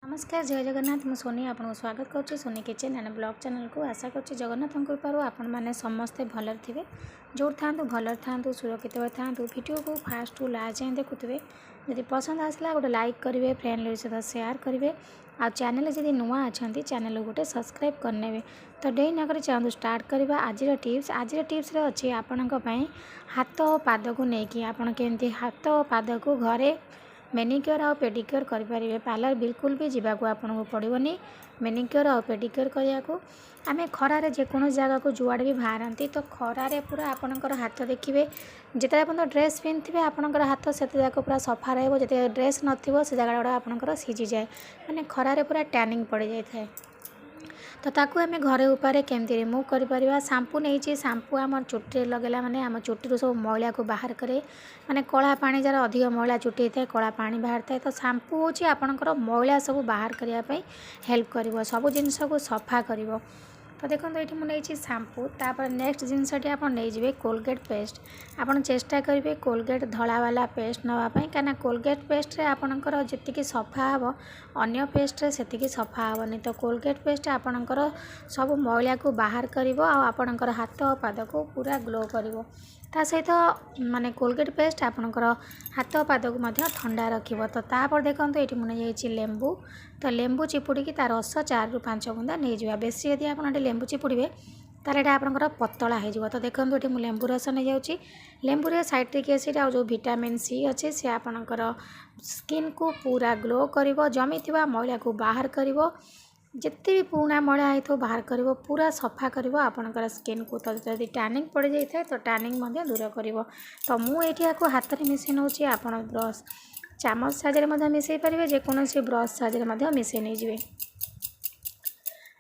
नमस्कार जय जगन्नाथ मु सोनी आपको स्वागत करुच्ची Soni kitchen and blog channel को आशा करुच्ची जगन्नाथ कृपारू आपण मैंने समस्ते भलर थे जो था भलर था सुरक्षित था वीडियो को फास्ट टू लास्ट जाए देखुए जब पसंद आसला गोटे लाइक करेंगे फ्रेंड सहित सेयार करेंगे आ चैनल जब नुआ अच्छा चैनल गोटे सब्सक्राइब करने तो डे नगर चाहूँ स्टार्ट करवा आज टिप्स अच्छी आपण हाथ पाद को लेकिन आपड़ केमती हाथ पाद को घरे मेनिक्योर आ पेडिक्योर करेंगे पार्लर बिल्कुल भी जावाक आपको पड़ोनी मेनिक्योर आ पेडिक्योर करने को आम खरार जेको जगह को जुआड़े भी बाहरती तो खरारे पूरा आपणकर हाथ देखिए जिते आप ड्रेस पिंधे आपणकर हाथ से पूरा सफा रही ड्रेस नथिबो से जगह गुड़ा आपणकर सीझी जाए मैंने खरारे पूरा टैनिंग पड़ जाए तो ताकू आम घरे उपारे केमती रिमूव कर शैम्पू नहीं शैम्पू आम चुटी लगेला माने आम चुटी सब मैला को बाहर करे माने कला पानी जार अधिक मैला चुटी होता है कला पानी बाहर था तो शैम्पू हूँ आपणकर मैला सब बाहर करने हेल्प कर सब जिनस को सफा कर तो देखो ये मुझे शैम्पू तापर नेक्स्ट जिनसटी आप नहीं कोलगेट पेस्ट आपड़ चेष्टा करेंगे कोलगेट धला वाला पेस्ट नापी कहीं कोलगेट पेस्ट आपणकर जी सफा हम अन्य पेस्ट से सफा हेनी तो कोलगेट पेस्ट आपणकर सब मैला को बाहर कर आपणकर हाथ और पाद को पूरा ग्लो कर ता सहित माने कोलगेट पेस्ट आपणकर हाथ पाद को ठंडा रखिब तो तापर देखो ये मुझे लेंबू तो लेंबू चिपुड़ी तार रस 4 ରୁ 5 बुंदा नहीं जावा बेसी यदि आप लेंबू चिपुड़े तार ये आपंकर पतला हो तो देखो ये मुझे लेंबू रस नहीं जाऊँगी लेंबू रे साइट्रिक एसिड आ जो विटामिन सी अच्छे से आपणकर स्किन को पूरा ग्लो कर जमी थी मैला को बाहर कर जिते भी पुराना मैला हो बाहर कर पूरा सफा कर आपणकर स्किन को तो जब टैनिंग पड़ जाए तो टैनिंग दूर कर तो मुझे हाथ में मिसई नौ आप ब्रश चामच साइज मिसई पारे जेकोसी ब्रश साइज मिसई नहीं जाए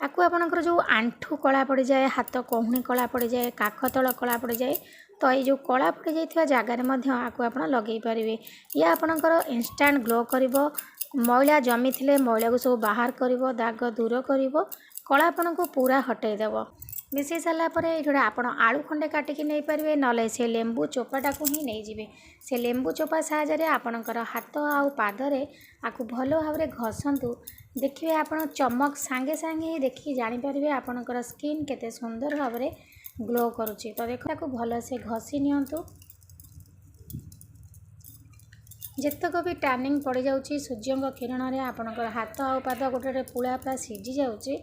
आपको आपणकर जो आंठू कला पड़ जाए हाथ कहुणी कला पड़ जाए काख तल कला पड़ जाए तो ये जो कला पड़ जाइए जगार आप लगे पारे या आपणकर इंस्टांट ग्लो कर मैला जमी थे मैला को सब बाहर कर दाग दूर कर कला आपन को पूरा हटईदेव मिसई सारापर ये आप आलू खंडे काटिकी नहीं पारे ना से लेंबू चोपाटा को ही नहीं जाए से लेंबू चोपा साहाय्य आपणकर हाथ आउ पादरे आपको भल भाव घसतु देखिए आप चमक सांगे सांगे ही देखिए जानीपारे आपणकर स्किन केते सुंदर भाव में ग्लो करुच्ची तो देखो भल से घसी नियंतु जितक भी टैनिंग पड़ जाऊँगी सूर्य किरण में आपणकर हाथ आ पाद गोटे पुला पूरा सीझी जाऊँगी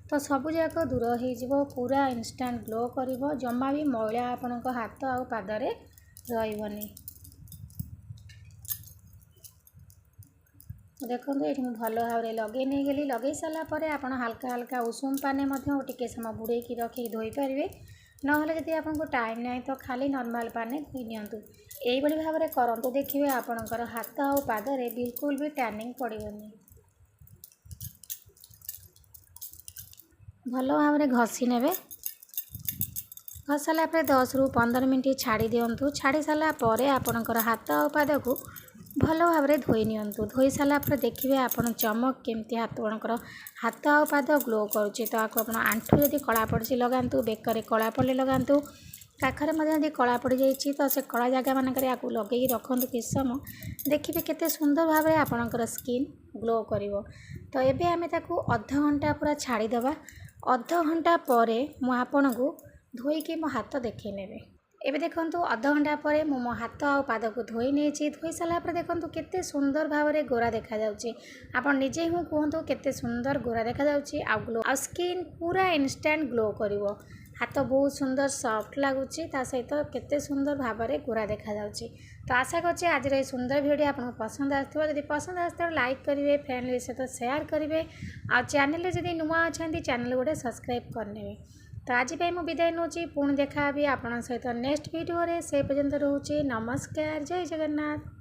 तो सबू जाक दूर हो पूरा इंस्टांट ग्लो कर जमा भी मैला आपण हाथ आ पादरे रही देखो ये भल भाव में लगे नहीं गली लगे सारापर आप हल्का हल्का उषुम पाने टे समय बुड़े रखी धोई पारे ना जब आपको टाइम ना तो खाली नॉर्मल पाने धोई नियंतु यही भाव में करंतु देखिए आपणकर हाथ आ पादरे बिल्कुल भी टैनिंग पड़ोनी भल भाव में घसी ने घस सारापर 10 ରୁ 15 मिनट छाड़ी दिंतु छाड़ी सारापर आपणकर हाथ आ पाद को भल भाव में धोई नियंतु धोई सारापर देखिए आप चमक केमती आपणकर हाथ आ पाद ग्लो करुच्ची तो आपको आंठू जदि कला पड़ी लगातु बेकर कला पड़े लगातु काखरे यदि कला पड़ जाइए तो से कला जगह मानक लगे रखु किस समय देखिए केते सुंदर भाव में आपणकर स्किन ग्लो कर तो ये आम अध घंटा पूरा छाड़ीदे अध घंटा पर मुझे को धोईकी मो हाथ देखे ने एबे देखो अध घंटा पर मो हाथ आ पाद को धोई नहीं धोई सारापर देखो केते सुंदर भाव में गोरा देखा जाउची आपण निजे हूँ कहतु केते सुंदर गोरा देखा जाउची आ ग्लो आ स्किन पूरा इंस्टेंट ग्लो करिवो हाथ बहुत सुंदर सॉफ्ट लगुच सहित केते सुंदर भाव में गोरा देखा जाउची तो आशा करछि आज ये सुंदर वीडियो आपको पसंद आसो जब पसंद आसो लाइक करेंगे फ्रेंड सहित सेयार करेंगे आ चैनल जब नुआ अच्छा चैनल गोटे सब्सक्राइब करने तो आज मुझे विदाय नौ पुणी देखा आप सहित नेक्स्ट वीडियो से पर्यंत रोचे नमस्कार जय जगन्नाथ।